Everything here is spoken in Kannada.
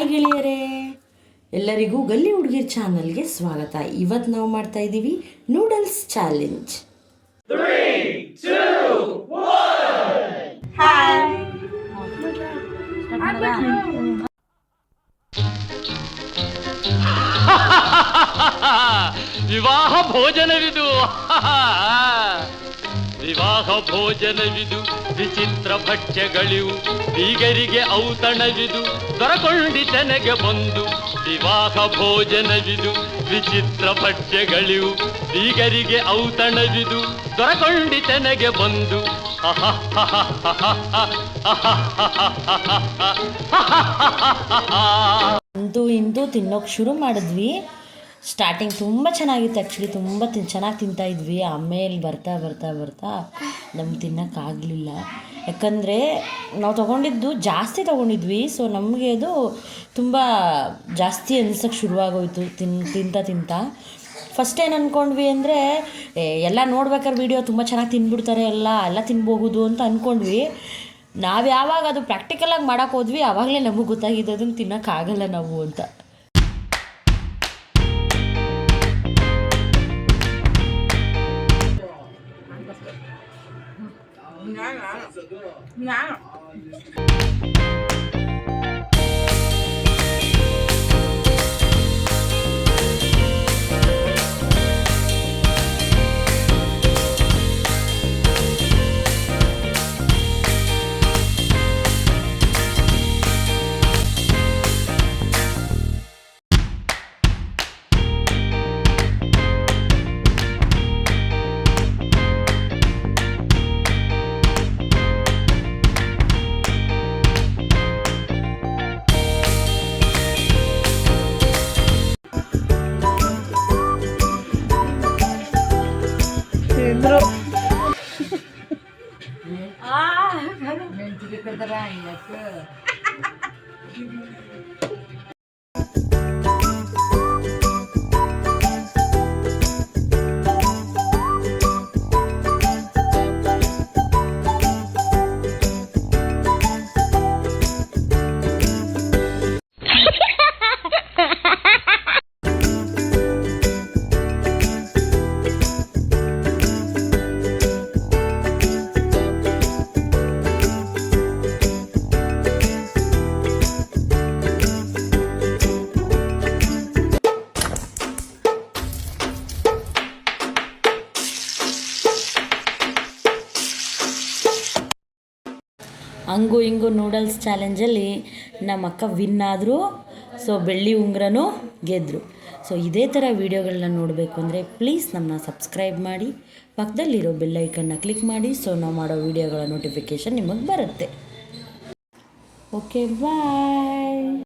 ಹಾಯ್ ಗೆಳೆಯರೇ, ಎಲ್ಲರಿಗೂ ಗಲ್ಲಿ ಹುಡುಗಿರ್ ಚಾನಲ್ಗೆ ಸ್ವಾಗತ. ಇವತ್ತು ನಾವು ಮಾಡ್ತಾ ಇದ್ದೀವಿ ನೂಡಲ್ಸ್ ಚಾಲೆಂಜ್. 3, 2, 1 ಹಾಯ್. ವಿವಾಹ ಭೋಜನವಿದು ವಿವಾಹ ಭೋಜನವಿದು ವಿಚಿತ್ರ ಭಕ್ಷ್ಯಗಳಿವು ಬೀಗರಿಗೆ ಔತಣವಿದು ದೊರಕೊಂಡಿತನೆಗೆ ಬಂದು. ವಿವಾಹ ಭೋಜನವಿದು ವಿಚಿತ್ರ ಭಕ್ಷ್ಯಗಳಿವು ಬೀಗರಿಗೆ ಔತಣವಿದು ದೊರಕೊಂಡಿತನೆಗೆ ಬಂದು. ಅಂತೂ ಇಂತೂ ತಿನ್ನೋಕೆ ಶುರು ಮಾಡಿದ್ವಿ. ಸ್ಟಾರ್ಟಿಂಗ್ ತುಂಬ ಚೆನ್ನಾಗಿತ್ತು, ಆ್ಯಕ್ಚುಲಿ ತುಂಬ ಚೆನ್ನಾಗಿ ತಿಂತಾಯಿದ್ವಿ. ಆಮೇಲೆ ಬರ್ತಾ ಬರ್ತಾ ಬರ್ತಾ ನಮ್ಗೆ ತಿನ್ನೋಕ್ಕಾಗಲಿಲ್ಲ. ಯಾಕಂದರೆ ನಾವು ತೊಗೊಂಡಿದ್ದು ಜಾಸ್ತಿ ತೊಗೊಂಡಿದ್ವಿ. ಸೊ ನಮಗೆ ಅದು ತುಂಬ ಜಾಸ್ತಿ ಅನ್ಸೋಕ್ಕೆ ಶುರುವಾಗೋಯ್ತು ತಿಂತ ಫಸ್ಟ್ ಏನು ಅಂದ್ಕೊಂಡ್ವಿ ಅಂದರೆ ಎಲ್ಲ ನೋಡ್ಬೇಕಾದ್ರೆ ವೀಡಿಯೋ ತುಂಬ ಚೆನ್ನಾಗಿ ತಿಂದ್ಬಿಡ್ತಾರೆ, ಎಲ್ಲ ತಿನ್ಬಹುದು ಅಂತ ಅಂದ್ಕೊಂಡ್ವಿ. ನಾವು ಯಾವಾಗ ಅದು ಪ್ರಾಕ್ಟಿಕಲಾಗಿ ಮಾಡೋಕ್ಕೆ ಹೋದ್ವಿ ಆವಾಗಲೇ ನಮಗೆ ಗೊತ್ತಾಗಿದ್ದು ಅದನ್ನು ತಿನ್ನೋಕ್ಕಾಗಲ್ಲ ನಾವು ಅಂತ. ಹಂಗೂ ಹಿಂಗೂ ನೂಡಲ್ಸ್ ಚಾಲೆಂಜಲ್ಲಿ ನಮ್ಮ ಅಕ್ಕ ವಿನ್ ಆದರು. ಸೊ ಬೆಳ್ಳಿ ಉಂಗ್ರನೂ ಗೆದ್ದರು. ಸೊ ಇದೇ ಥರ ವೀಡಿಯೋಗಳನ್ನ ನೋಡಬೇಕು ಅಂದರೆ ಪ್ಲೀಸ್ ನಮ್ಮನ್ನ ಸಬ್ಸ್ಕ್ರೈಬ್ ಮಾಡಿ, ಪಕ್ಕದಲ್ಲಿರೋ ಬೆಲ್ಲೈಕನ್ನ ಕ್ಲಿಕ್ ಮಾಡಿ. ಸೊ ನಾವು ಮಾಡೋ ವೀಡಿಯೋಗಳ ನೋಟಿಫಿಕೇಷನ್ ನಿಮಗೆ ಬರುತ್ತೆ. ಓಕೆ, ಬಾಯ್.